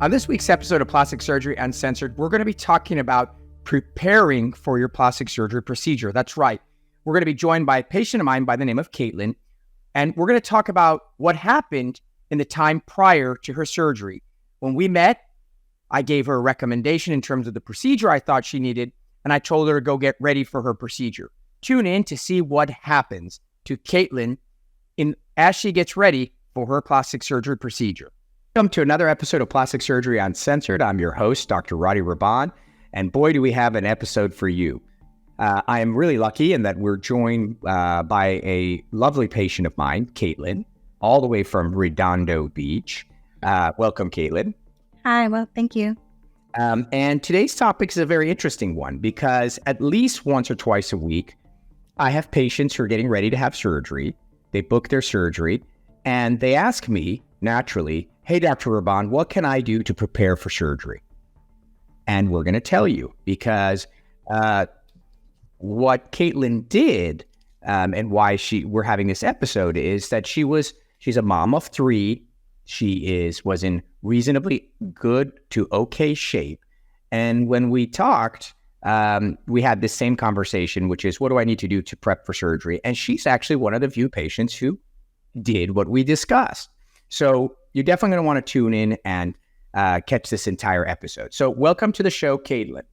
On this week's episode of Plastic Surgery Uncensored, we're going to be talking about preparing for your plastic surgery procedure. That's right. We're going to be joined by a patient of mine by the name of Caitlin, and we're going to talk about what happened in the time prior to her surgery. When we met, I gave her a recommendation in terms of the procedure I thought she needed, and I told her to go get ready for her procedure. Tune in to see what happens to Caitlin as she gets ready for her plastic surgery procedure. Welcome to another episode of Plastic Surgery Uncensored. I'm your host, Dr. Rady Rahban, and boy, do we have an episode for you. I am really lucky in that we're joined by a lovely patient of mine, Caitlin, all the way from Redondo Beach. Welcome, Caitlin. Hi, well, thank you. And today's topic is a very interesting one because at least once or twice a week, I have patients who are getting ready to have surgery. They book their surgery, and they ask me, naturally, hey, Dr. Rahban, what can I do to prepare for surgery? And we're going to tell you because what Caitlin did and why we're having this episode is that she's a mom of three. She was in reasonably good to okay shape. And when we talked, we had this same conversation, which is, what do I need to do to prep for surgery? And she's actually one of the few patients who did what we discussed. So you're definitely going to want to tune in and catch this entire episode. So welcome to the show, Caitlin.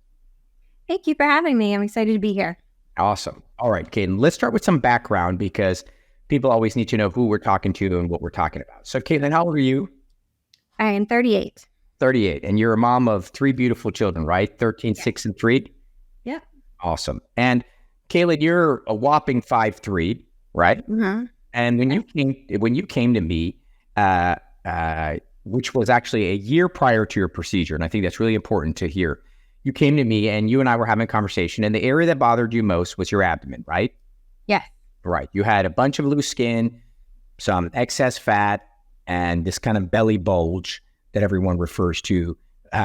Thank you for having me. I'm excited to be here. Awesome. All right, Caitlin, let's start with some background because people always need to know who we're talking to and what we're talking about. So Caitlin, how old are you? I am 38. 38. And you're a mom of three beautiful children, right? 13, 6, and 3? Yeah. Awesome. And Caitlin, you're a whopping 5'3", right? Mm-hmm. And when you came to me, which was actually a year prior to your procedure, and I think that's really important to hear. You came to me and you and I were having a conversation, and the area that bothered you most was your abdomen, right? Yes. Right. You had a bunch of loose skin, some excess fat, and this kind of belly bulge that everyone refers to,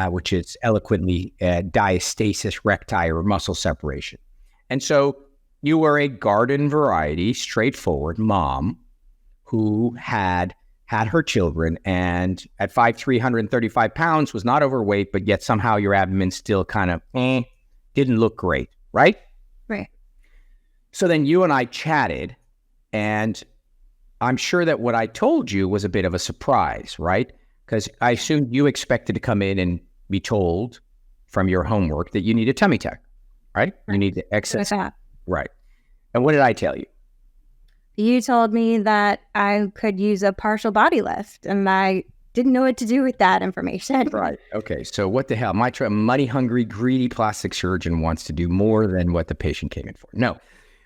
which is eloquently diastasis recti, or muscle separation. And so you were a garden variety, straightforward mom who had her children, and at 5'3", 135 pounds, was not overweight, but yet somehow your abdomen still kind of didn't look great, right? Right. So then you and I chatted, and I'm sure that what I told you was a bit of a surprise, right? Because I assumed you expected to come in and be told from your homework that you need a tummy tuck, right? You need the excess. Right. And what did I tell you? You told me that I could use a partial body lift, and I didn't know what to do with that information. Right. Okay. So what the hell? My money-hungry, greedy plastic surgeon wants to do more than what the patient came in for. No.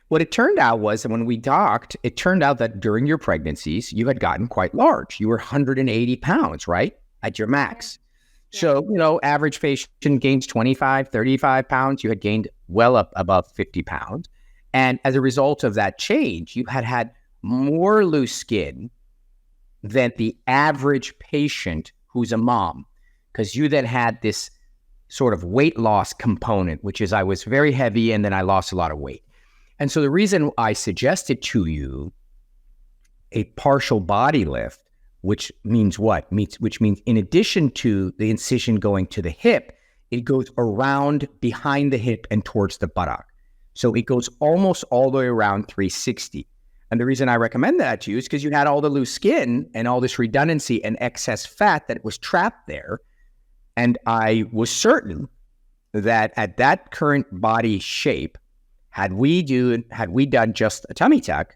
What it turned out was that when we docked, it turned out that during your pregnancies, you had gotten quite large. You were 180 pounds, right? At your max. Yeah. So, average patient gains 25, 35 pounds. You had gained well up above 50 pounds. And as a result of that change, you had more loose skin than the average patient who's a mom, because you then had this sort of weight loss component, which is I was very heavy and then I lost a lot of weight. And so the reason I suggested to you a partial body lift, which means what? Which means in addition to the incision going to the hip, it goes around behind the hip and towards the buttock. So it goes almost all the way around 360. And the reason I recommend that to you is because you had all the loose skin and all this redundancy and excess fat that was trapped there. And I was certain that at that current body shape, had we done just a tummy tuck,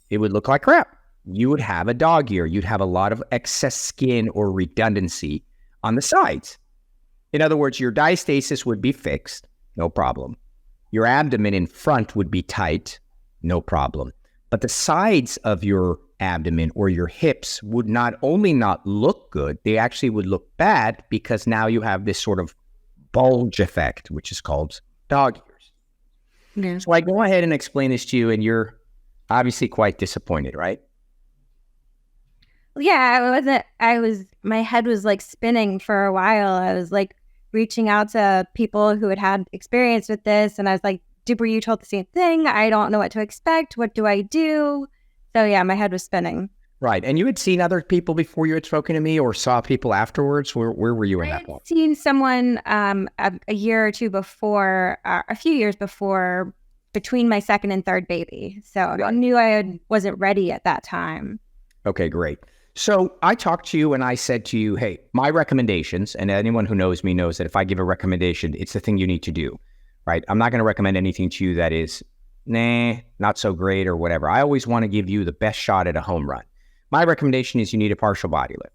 it would look like crap. You would have a dog ear. You'd have a lot of excess skin or redundancy on the sides. In other words, your diastasis would be fixed, no problem. Your abdomen in front would be tight, no problem. But the sides of your abdomen or your hips would not only not look good, they actually would look bad because now you have this sort of bulge effect, which is called dog ears. Yeah. So I go ahead and explain this to you, and you're obviously quite disappointed, right? Yeah, my head was like spinning for a while. I was like reaching out to people who had experience with this, and I was like, were you told the same thing? I don't know what to expect. What do I do? So yeah, my head was spinning. Right. And you had seen other people before you had spoken to me or saw people afterwards? Where were you I in that had point? seen someone a year or two before, a few years before, between my second and third baby. So I knew wasn't ready at that time. Okay, great. So I talked to you and I said to you, hey, my recommendations, and anyone who knows me knows that if I give a recommendation, it's the thing you need to do, right? I'm not going to recommend anything to you that is, not so great or whatever. I always want to give you the best shot at a home run. My recommendation is you need a partial body lift.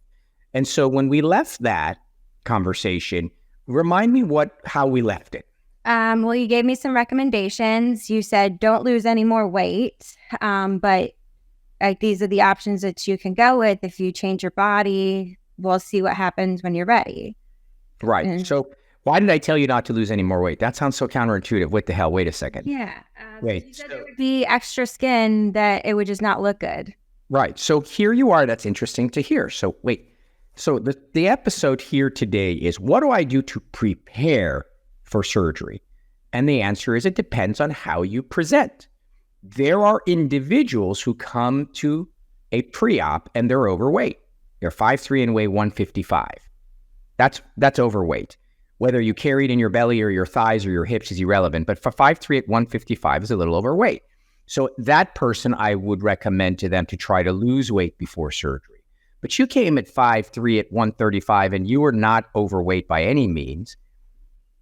And so when we left that conversation, remind me how we left it. Well, you gave me some recommendations. You said don't lose any more weight, but these are the options that you can go with. If you change your body, we'll see what happens when you're ready. Right. And so why did I tell you not to lose any more weight? That sounds so counterintuitive. What the hell? Wait a second. yeah, Wait. you said there would be extra skin that it would just not look good. Right. So here you are. That's interesting to hear. So wait. So the episode here today is, what do I do to prepare for surgery? And the answer is, it depends on how you present. There are individuals who come to a pre-op and they're overweight. They're 5'3" and weigh 155. That's overweight. Whether you carry it in your belly or your thighs or your hips is irrelevant. But for 5'3" at 155 is a little overweight. So that person, I would recommend to them to try to lose weight before surgery. But you came at 5'3" at 135 and you were not overweight by any means.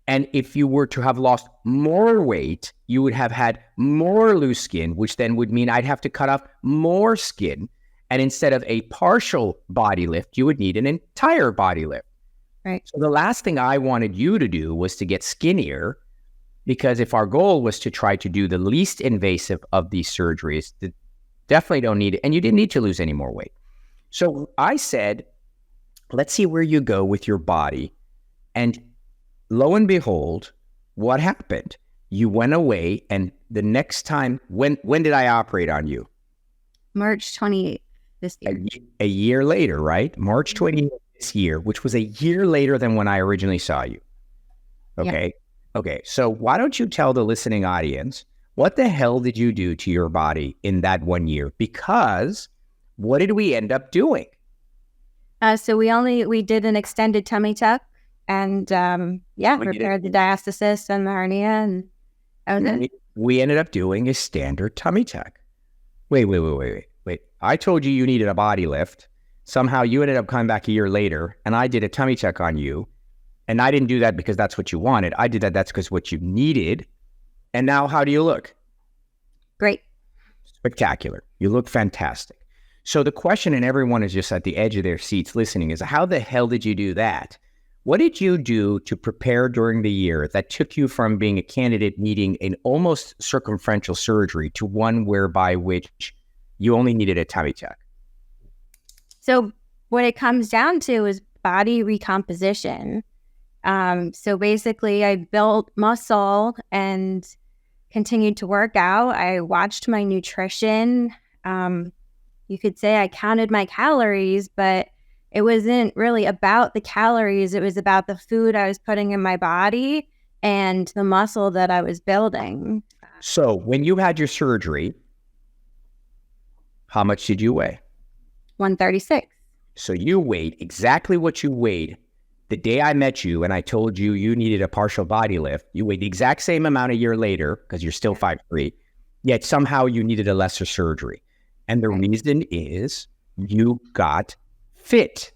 And if you were to have lost more weight, you would have had more loose skin, which then would mean I'd have to cut off more skin. And instead of a partial body lift, you would need an entire body lift. Right. So the last thing I wanted you to do was to get skinnier, because if our goal was to try to do the least invasive of these surgeries, definitely don't need it. And you didn't need to lose any more weight. So I said, let's see where you go with your body. And lo and behold, what happened? You went away, and the next time, when did I operate on you? March 28th this year. A year later, right? March 28th this year, which was a year later than when I originally saw you. Okay. Yeah. Okay. So why don't you tell the listening audience, what the hell did you do to your body in that 1 year? Because what did we end up doing? So we did an extended tummy tuck. And repaired the diastasis and the hernia, and we ended up doing a standard tummy tuck. Wait. I told you needed a body lift. Somehow you ended up coming back a year later, and I did a tummy tuck on you. And I didn't do that because that's what you wanted. I did that's because what you needed. And now how do you look? Great. Spectacular. You look fantastic. So the question, and everyone is just at the edge of their seats listening, is how the hell did you do that? What did you do to prepare during the year that took you from being a candidate needing an almost circumferential surgery to one whereby which you only needed a tummy tuck? So what it comes down to is body recomposition. So basically, I built muscle and continued to work out. I watched my nutrition. You could say I counted my calories, but it wasn't really about the calories. It was about the food I was putting in my body and the muscle that I was building. So when you had your surgery, how much did you weigh? 136. So you weighed exactly what you weighed the day I met you and I told you needed a partial body lift. You weighed the exact same amount a year later because you're still 5'3", yet somehow you needed a lesser surgery. And the reason is you got fit.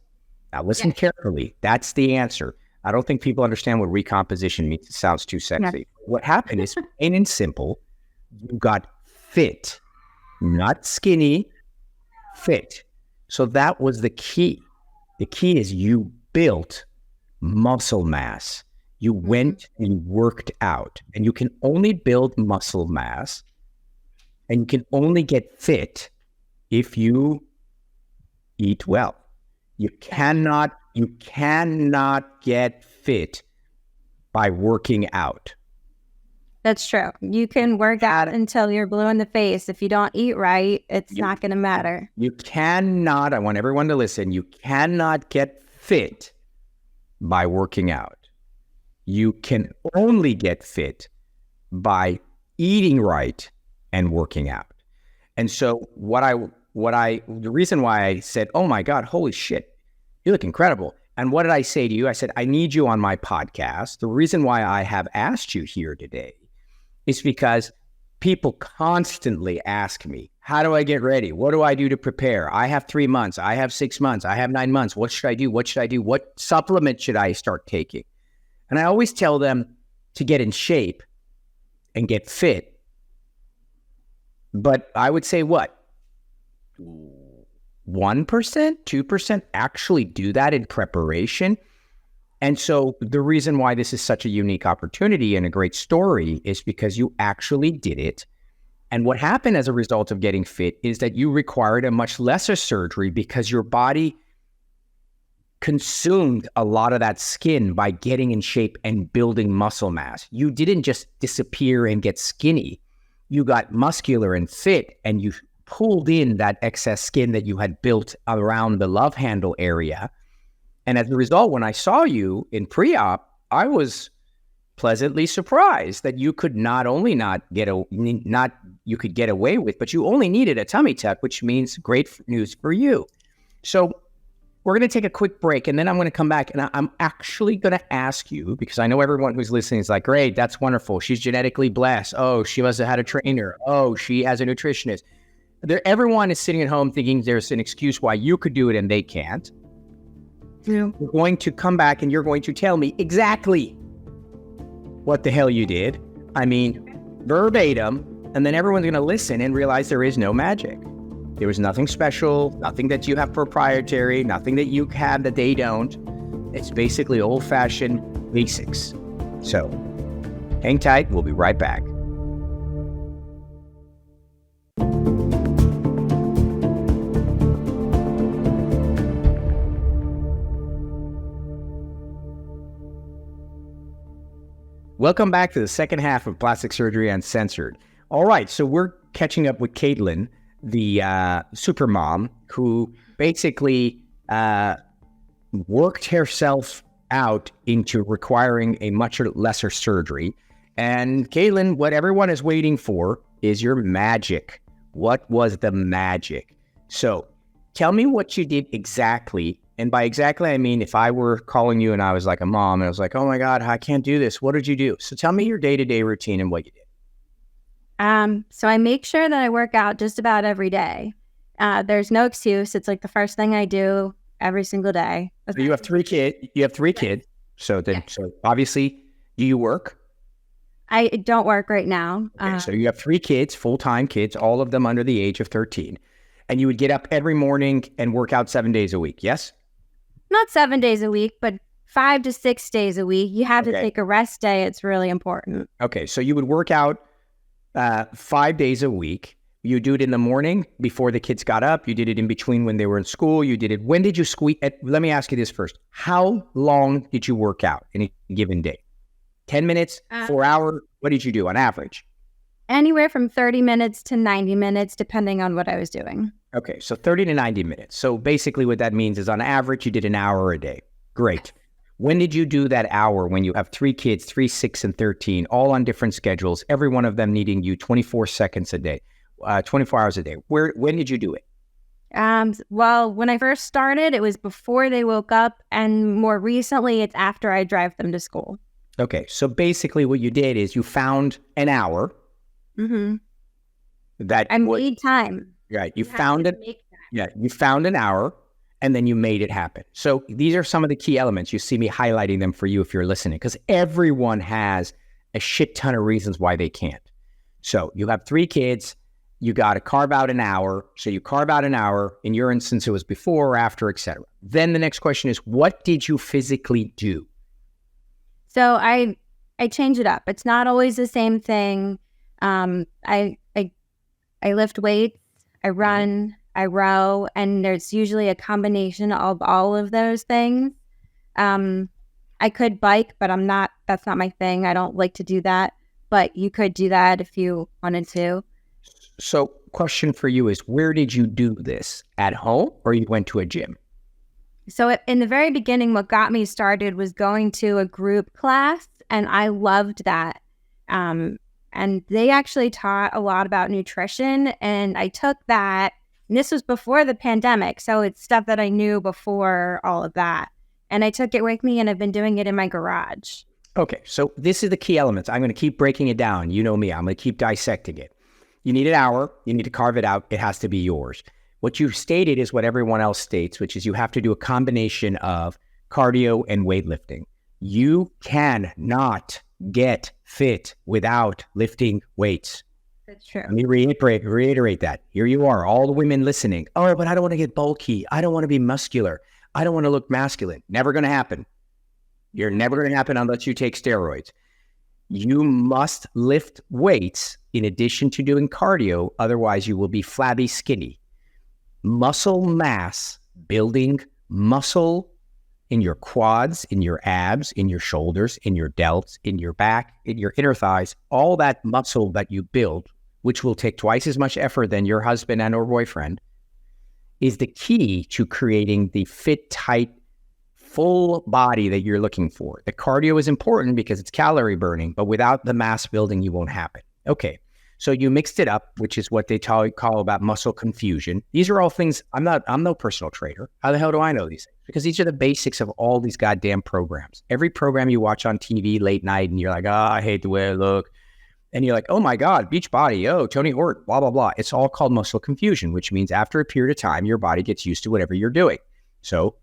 Now listen carefully. That's the answer. I don't think people understand what recomposition means. It sounds too sexy. No. What happened is, plain and simple, you got fit, not skinny, fit. So that was the key. The key is you built muscle mass. You went and worked out, and you can only build muscle mass and you can only get fit if you eat well. You cannot get fit by working out. That's true. You can work out until you're blue in the face. If you don't eat right, it's not going to matter. You cannot, I want everyone to listen, you cannot get fit by working out. You can only get fit by eating right and working out. And so what I the reason why I said, oh my God, holy shit, you look incredible. And what did I say to you? I said, I need you on my podcast. The reason why I have asked you here today is because people constantly ask me, how do I get ready? What do I do to prepare? I have 3 months. I have 6 months. I have 9 months. What should I do? What should I do? What supplement should I start taking? And I always tell them to get in shape and get fit. But I would say what? 1%, 2% actually do that in preparation. And so the reason why this is such a unique opportunity and a great story is because you actually did it. And what happened as a result of getting fit is that you required a much lesser surgery because your body consumed a lot of that skin by getting in shape and building muscle mass. You didn't just disappear and get skinny. You got muscular and fit, and you pulled in that excess skin that you had built around the love handle area. And as a result, when I saw you in pre-op, I was pleasantly surprised that you could not only you could get away with, but you only needed a tummy tuck, which means great news for you. So we're going to take a quick break, and then I'm going to come back, and I'm actually going to ask you, because I know everyone who's listening is like, great, that's wonderful. She's genetically blessed. Oh, she must have had a trainer. Oh, she has a nutritionist. Everyone is sitting at home thinking there's an excuse why you could do it and they can't. Yeah. We're going to come back, and you're going to tell me exactly what the hell you did. I mean, verbatim, and then everyone's going to listen and realize there is no magic. There was nothing special, nothing that you have proprietary, nothing that you have that they don't. It's basically old-fashioned basics. So, hang tight. We'll be right back. Welcome back to the second half of Plastic Surgery Uncensored. All right, so we're catching up with Caitlin, the super mom, who basically worked herself out into requiring a much lesser surgery. And Caitlin, what everyone is waiting for is your magic. What was the magic? So tell me what you did exactly. And by exactly, I mean, if I were calling you and I was like a mom and I was like, oh my God, I can't do this. What did you do? So tell me your day-to-day routine and what you did. So I make sure that I work out just about every day. There's no excuse. It's like the first thing I do every single day. So you have 3 kids. So obviously, do you work? I don't work right now. Okay, so you have 3 kids, full-time kids, all of them under the age of 13. And you would get up every morning and work out 7 days a week, yes? Not 7 days a week, but 5 to 6 days a week. You have to take a rest day. It's really important. Okay, so you would work out 5 days a week. You do it in the morning before the kids got up. You did it in between when they were in school. You did it. When did you squeeze? Let me ask you this first. How long did you work out in a given day? 10 minutes, 4 hours? What did you do on average? Anywhere from 30 minutes to 90 minutes, depending on what I was doing. Okay, so 30 to 90 minutes. So basically what that means is on average, you did an hour a day. Great. When did you do that hour when you have 3 kids, 3, 6, and 13, all on different schedules, every one of them needing you 24 seconds a day, 24 hours a day? When did you do it? Well, when I first started, it was before they woke up, and more recently, it's after I drive them to school. Okay, so basically what you did is you found an hour. Mm-hmm. That I made time. Right, you found it. Yeah, you found an hour, and then you made it happen. So these are some of the key elements. You see me highlighting them for you if you're listening, because everyone has a shit ton of reasons why they can't. So you have 3 kids. You got to carve out an hour. So you carve out an hour. In your instance, it was before or after, etc. Then the next question is, what did you physically do? So I change it up. It's not always the same thing. I lift weights, I run, I row, and there's usually a combination of all of those things. I could bike, but that's not my thing. I don't like to do that, but you could do that if you wanted to. So question for you is, where did you do this? At home, or you went to a gym? So in the very beginning, what got me started was going to a group class, and I loved that. And they actually taught a lot about nutrition, and I took that And this was before the pandemic. So it's stuff that I knew before all of that. And I took it with me and I've been doing it in my garage. Okay, so this is the key elements. I'm going to keep breaking it down. You know me, I'm going to keep dissecting it. You need an hour. You need to carve it out. It has to be yours. What you've stated is what everyone else states, which is you have to do a combination of cardio and weightlifting. You cannot get fit without lifting weights. That's true. Let me reiterate that. Here you are, all the women listening. Oh, but I don't want to get bulky. I don't want to be muscular. I don't want to look masculine. Never going to happen. You're never going to happen unless you take steroids. You must lift weights in addition to doing cardio. Otherwise, you will be flabby skinny. Muscle mass, building muscle in your quads, in your abs, in your shoulders, in your delts, in your back, in your inner thighs, all that muscle that you build, which will take twice as much effort than your husband and or boyfriend, is the key to creating the fit, tight, full body that you're looking for. The cardio is important because it's calorie burning, but without the mass building, you won't happen. Okay, so you mixed it up, which is what they call about muscle confusion. These are all things, I'm no personal trainer. How the hell do I know these things? Because these are the basics of all these goddamn programs. Every program you watch on TV late night and you're like, I hate the way I look. And you're like, oh my God, Beachbody, oh, Tony Horton, blah, blah, blah. It's all called muscle confusion, which means after a period of time, your body gets used to whatever you're doing. So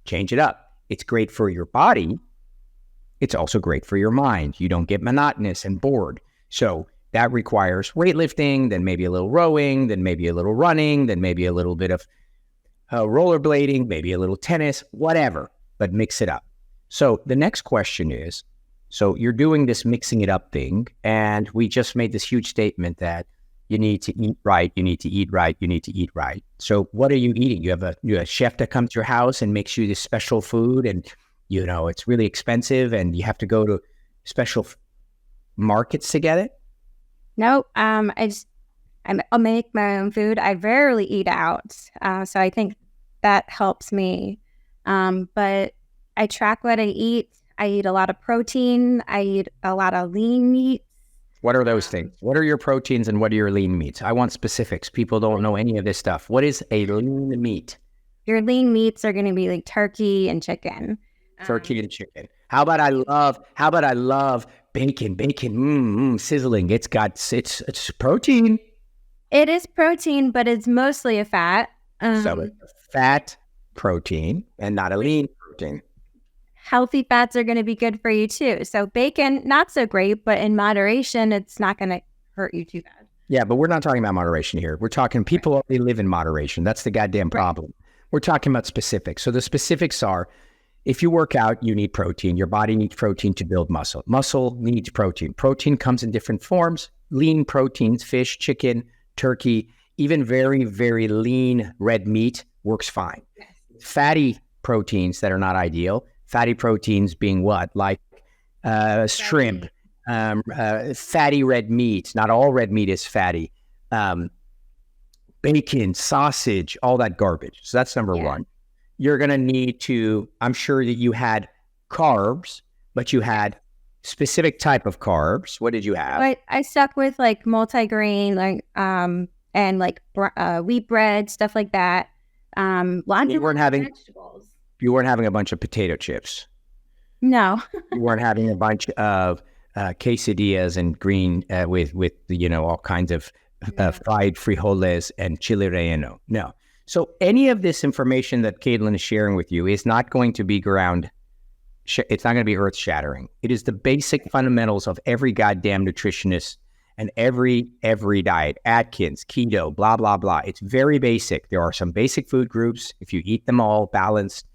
change it up. It's great for your body. It's also great for your mind. You don't get monotonous and bored. So that requires weightlifting, then maybe a little rowing, then maybe a little running, then maybe a little bit of rollerblading, maybe a little tennis, whatever, but mix it up. So the next question is, so you're doing this mixing it up thing, and we just made this huge statement that you need to eat right, you need to eat right, you need to eat right. So what are you eating? You have a chef that comes to your house and makes you this special food, and you know it's really expensive, and you have to go to special markets to get it? No, I'll make my own food. I rarely eat out, so I think that helps me. But I track what I eat. I eat a lot of protein. I eat a lot of lean meat. What are those things? What are your proteins and what are your lean meats? I want specifics. People don't know any of this stuff. What is a lean meat? Your lean meats are going to be like turkey and chicken. Turkey and chicken. How about I love bacon? Bacon, sizzling. It's protein. It is protein, but it's mostly a fat. So it's a fat protein and not a lean protein. Healthy fats are going to be good for you too. So bacon, not so great, but in moderation, it's not going to hurt you too bad. Yeah, but we're not talking about moderation here. We're talking people only live in moderation. That's the goddamn problem. We're talking about specifics. So the specifics are, if you work out, you need protein. Your body needs protein to build muscle. Muscle needs protein. Protein comes in different forms. Lean proteins, fish, chicken, turkey, even very, very lean red meat works fine. Yes. Fatty proteins that are not ideal. Fatty proteins being what? Like shrimp, fatty red meat. Not all red meat is fatty. Bacon, sausage, all that garbage. So that's number one. You're going to need to, I'm sure that you had carbs, but you had specific type of carbs. What did you have? I stuck with like multigrain, and like wheat bread, stuff like that. Lots you of weren't having vegetables. You weren't having a bunch of potato chips. No. You weren't having a bunch of quesadillas and green with all kinds of fried frijoles and chile relleno. No. So any of this information that Caitlin is sharing with you is not going to be it's not going to be earth shattering. It is the basic fundamentals of every goddamn nutritionist and every diet, Atkins, keto, blah, blah, blah. It's very basic. There are some basic food groups. If you eat them all balanced,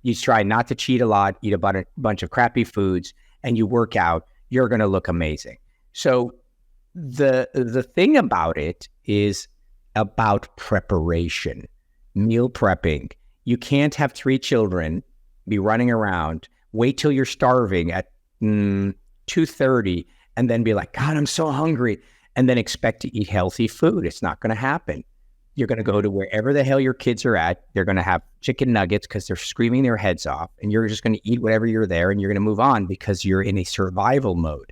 you try not to cheat a lot, eat a bunch of crappy foods, and you work out, you're going to look amazing. So the thing about it is about preparation, meal prepping. You can't have 3 children, be running around, wait till you're starving at 2:30, and then be like, God, I'm so hungry, and then expect to eat healthy food. It's not going to happen. You're going to go to wherever the hell your kids are at. They're going to have chicken nuggets because they're screaming their heads off, and you're just going to eat whatever you're there, and you're going to move on because you're in a survival mode.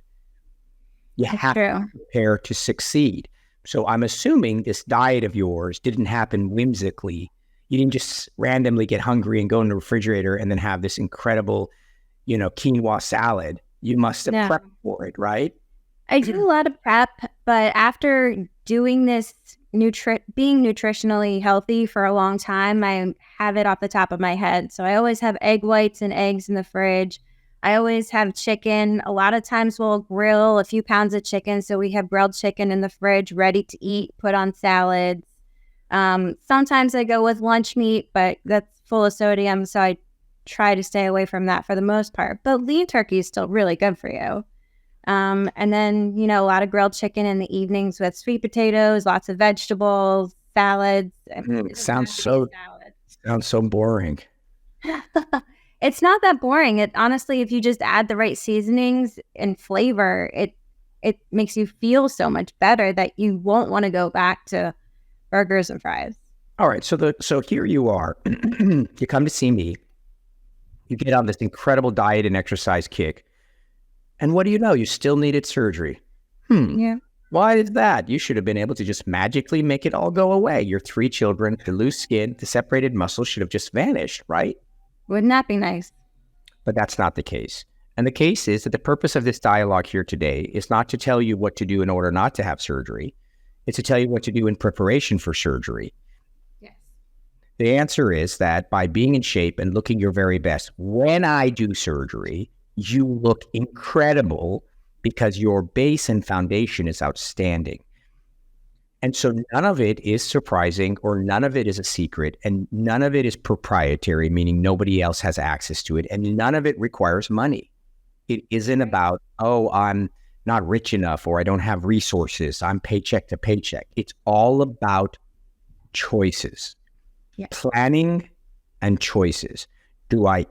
You have to prepare to succeed. So I'm assuming this diet of yours didn't happen whimsically. You didn't just randomly get hungry and go in the refrigerator and then have this incredible, quinoa salad. You must have No. prepped for it, right? I do a lot of prep, but after doing this being nutritionally healthy for a long time, I have it off the top of my head. So I always have egg whites and eggs in the fridge. I always have chicken. A lot of times we'll grill a few pounds of chicken. So we have grilled chicken in the fridge ready to eat, put on salads. Sometimes I go with lunch meat, but that's full of sodium. So I try to stay away from that for the most part. But lean turkey is still really good for you. And then, a lot of grilled chicken in the evenings with sweet potatoes, lots of vegetables, salads. Sounds so boring. It's not that boring. It honestly, if you just add the right seasonings and flavor, it makes you feel so much better that you won't want to go back to burgers and fries. All right. So here you are. You come to see me. You get on this incredible diet and exercise kick. And what do you know? You still needed surgery. Yeah. Why is that? You should have been able to just magically make it all go away. Your 3 children, the loose skin, the separated muscles should have just vanished, right? Wouldn't that be nice? But that's not the case. And the case is that the purpose of this dialogue here today is not to tell you what to do in order not to have surgery. It's to tell you what to do in preparation for surgery. Yes. The answer is that by being in shape and looking your very best, when I do surgery, you look incredible because your base and foundation is outstanding. And so none of it is surprising or none of it is a secret and none of it is proprietary, meaning nobody else has access to it. And none of it requires money. It isn't about, I'm not rich enough or I don't have resources. I'm paycheck to paycheck. It's all about choices, planning and choices. Do I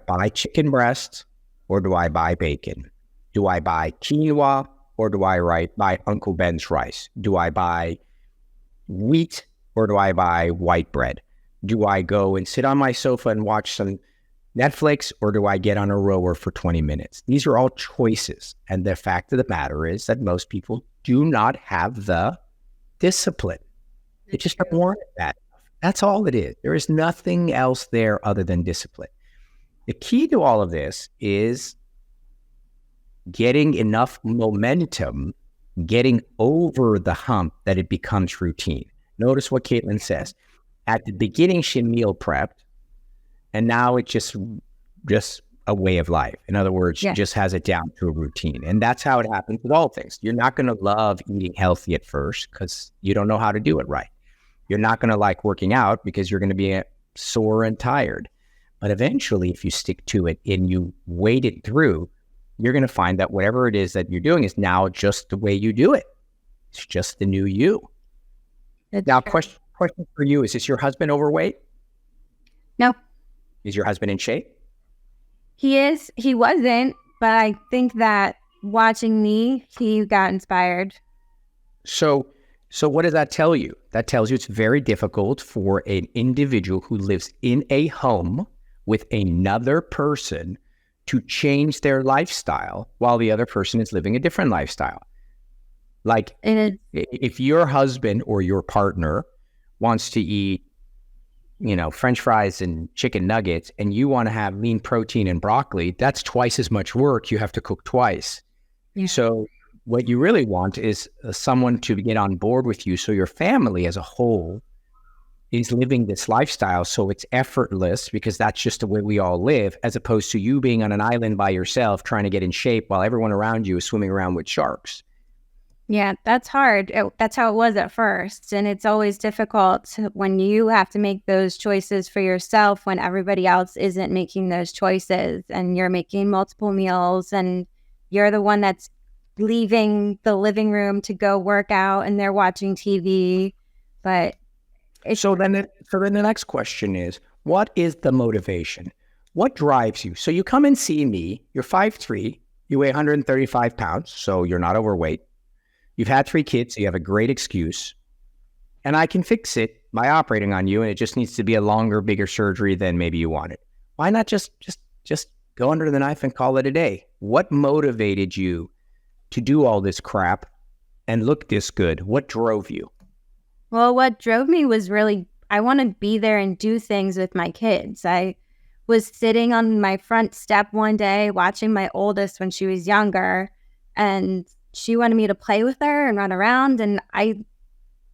buy chicken breasts or do I buy bacon? Do I buy quinoa or do I buy Uncle Ben's rice? Do I buy wheat or do I buy white bread? Do I go and sit on my sofa and watch some Netflix or do I get on a rower for 20 minutes? These are all choices. And the fact of the matter is that most people do not have the discipline. They just don't want that. That's all it is. There is nothing else there other than discipline. The key to all of this is getting enough momentum, getting over the hump that it becomes routine. Notice what Caitlin says. At the beginning, she meal prepped, and now it's just a way of life. In other words, she just has it down to a routine. And that's how it happens with all things. You're not going to love eating healthy at first because you don't know how to do it right. You're not going to like working out because you're going to be sore and tired. But eventually, if you stick to it and you wait it through, you're going to find that whatever it is that you're doing is now just the way you do it. It's just the new you. Now, question for you, is your husband overweight? No. Is your husband in shape? He is. He wasn't, but I think that watching me, he got inspired. So what does that tell you? That tells you it's very difficult for an individual who lives in a home with another person to change their lifestyle while the other person is living a different lifestyle. Like if your husband or your partner wants to eat, French fries and chicken nuggets, and you want to have lean protein and broccoli, that's twice as much work. You have to cook twice. Yeah. So what you really want is someone to get on board with you. So your family as a whole is living this lifestyle. So it's effortless because that's just the way we all live, as opposed to you being on an island by yourself, trying to get in shape while everyone around you is swimming around with sharks. Yeah, that's hard. That's how it was at first. And it's always difficult when you have to make those choices for yourself when everybody else isn't making those choices and you're making multiple meals and you're the one that's leaving the living room to go work out and they're watching TV. But so then the next question is, what is the motivation? What drives you? So you come and see me, you're 5'3", you weigh 135 pounds, so you're not overweight. You've had 3 kids, so you have a great excuse. And I can fix it by operating on you, and it just needs to be a longer, bigger surgery than maybe you wanted. Why not just go under the knife and call it a day? What motivated you to do all this crap and look this good? What drove you? Well, what drove me was really, I want to be there and do things with my kids. I was sitting on my front step one day watching my oldest when she was younger, and she wanted me to play with her and run around, and it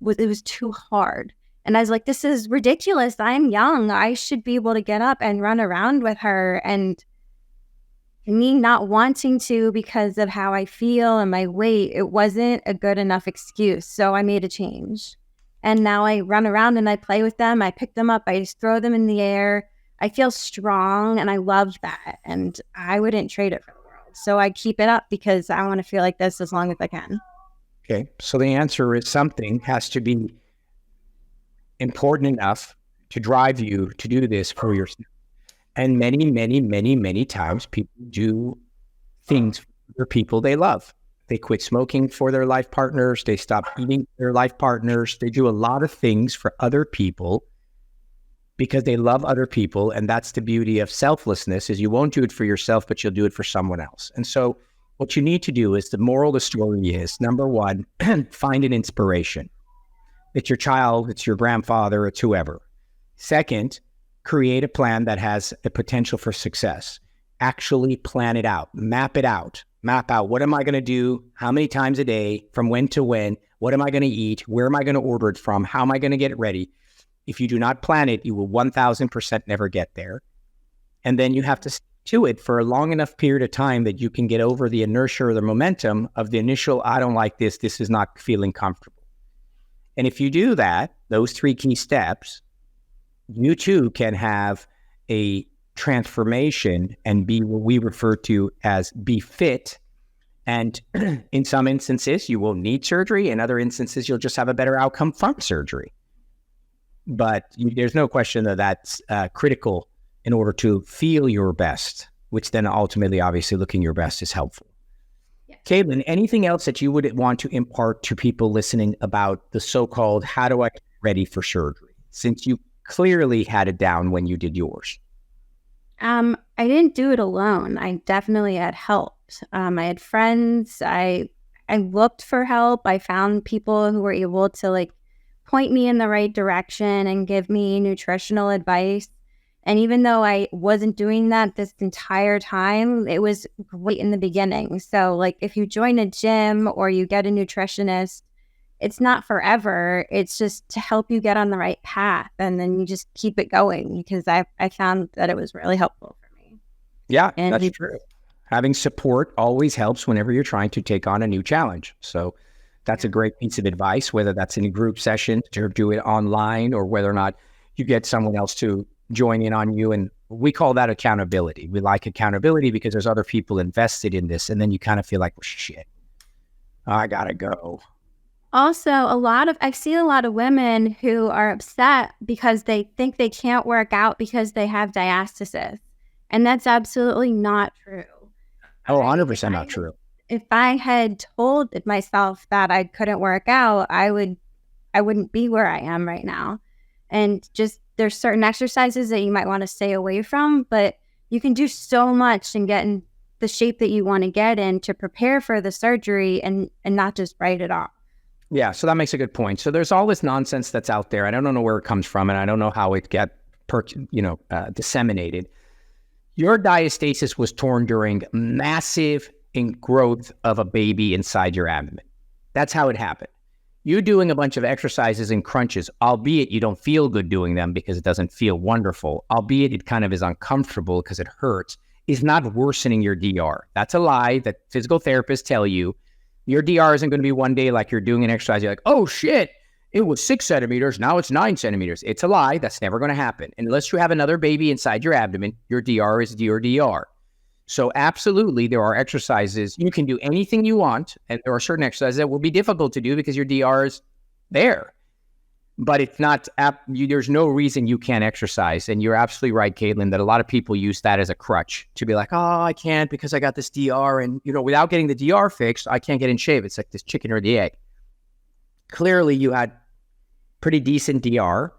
was too hard. And I was like, this is ridiculous. I'm young. I should be able to get up and run around with her. And me not wanting to because of how I feel and my weight, it wasn't a good enough excuse. So I made a change. And now I run around and I play with them. I pick them up. I just throw them in the air. I feel strong and I love that. And I wouldn't trade it for the world. So I keep it up because I want to feel like this as long as I can. Okay. So the answer is something has to be important enough to drive you to do this for yourself. And many, many, many, many times people do things for people they love. They quit smoking for their life partners. They stop eating for their life partners. They do a lot of things for other people because they love other people. And that's the beauty of selflessness, is you won't do it for yourself, but you'll do it for someone else. And so what you need to do is, the moral of the story is, number one, find an inspiration. It's your child, it's your grandfather, it's whoever. Second, create a plan that has a potential for success. Actually plan it out, map it out. Map out, what am I going to do? How many times a day? From when to when? What am I going to eat? Where am I going to order it from? How am I going to get it ready? If you do not plan it, you will 1000% never get there. And then you have to stick to it for a long enough period of time that you can get over the inertia or the momentum of the initial, I don't like this is not feeling comfortable. And if you do that, those 3 key steps, you too can have a transformation and be what we refer to as be fit. And in some instances, you will need surgery. In other instances, you'll just have a better outcome from surgery. But there's no question that that's critical in order to feel your best, which then ultimately, obviously, looking your best is helpful. Yeah. Caitlin, anything else that you would want to impart to people listening about the so-called, how do I get ready for surgery? Since you clearly had it down when you did yours. I didn't do it alone. I definitely had help. I had friends. I looked for help. I found people who were able to point me in the right direction and give me nutritional advice. And even though I wasn't doing that this entire time, it was great in the beginning. So if you join a gym or you get a nutritionist, it's not forever. It's just to help you get on the right path. And then you just keep it going, because I found that it was really helpful for me. Yeah, that's true. Having support always helps whenever you're trying to take on a new challenge. So that's a great piece of advice, whether that's in a group session to do it online or whether or not you get someone else to join in on you. And we call that accountability. We like accountability because there's other people invested in this. And then you kind of feel like, well, shit, I got to go. Also, I've seen a lot of women who are upset because they think they can't work out because they have diastasis. And that's absolutely not true. Oh, 100% not true. If I had told myself that I couldn't work out, I wouldn't be where I am right now. And just, there's certain exercises that you might want to stay away from, but you can do so much and get in the shape that you want to get in to prepare for the surgery and not just write it off. Yeah, so that makes a good point. So there's all this nonsense that's out there. I don't know where it comes from, and I don't know how it got disseminated. Your diastasis was torn during massive growth of a baby inside your abdomen. That's how it happened. You doing a bunch of exercises and crunches, albeit you don't feel good doing them because it doesn't feel wonderful, albeit it kind of is uncomfortable because it hurts, is not worsening your DR. That's a lie that physical therapists tell you. Your DR isn't going to be one day like you're doing an exercise. You're like, oh shit, it was 6 centimeters. Now it's 9 centimeters. It's a lie. That's never going to happen. Unless you have another baby inside your abdomen, your DR is your DR. So absolutely, there are exercises. You can do anything you want. And there are certain exercises that will be difficult to do because your DR is there. But it's not, there's no reason you can't exercise. And you're absolutely right, Caitlin, that a lot of people use that as a crutch to be like, oh, I can't because I got this DR. And, without getting the DR fixed, I can't get in shape. It's like this chicken or the egg. Clearly, you had pretty decent DR.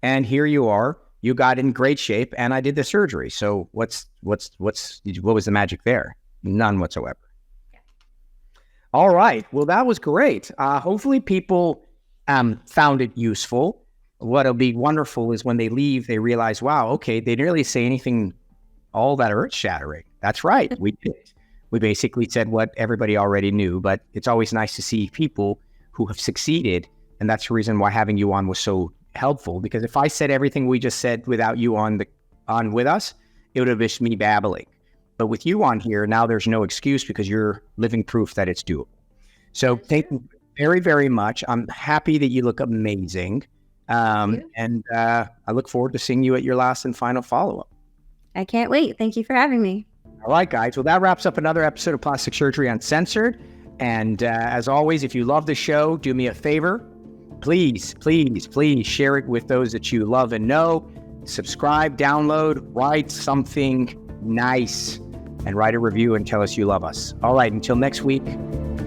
And here you are. You got in great shape. And I did the surgery. So what was the magic there? None whatsoever. All right. Well, that was great. Hopefully people found it useful. What'll be wonderful is when they leave, they realize, wow, okay, they didn't really say anything all that earth-shattering. That's right. We did. We basically said what everybody already knew, but it's always nice to see people who have succeeded. And that's the reason why having you on was so helpful, because if I said everything we just said without you on with us, it would have just me babbling. But with you on here, now there's no excuse because you're living proof that it's doable. So thank you very, very much. I'm happy that you look amazing. And I look forward to seeing you at your last and final follow-up. I can't wait. Thank you for having me. All right, guys. Well, that wraps up another episode of Plastic Surgery Uncensored. And as always, if you love the show, do me a favor. Please, please, please share it with those that you love and know. Subscribe, download, write something nice, and write a review and tell us you love us. All right, until next week,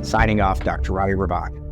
signing off, Dr. Rady Rahban.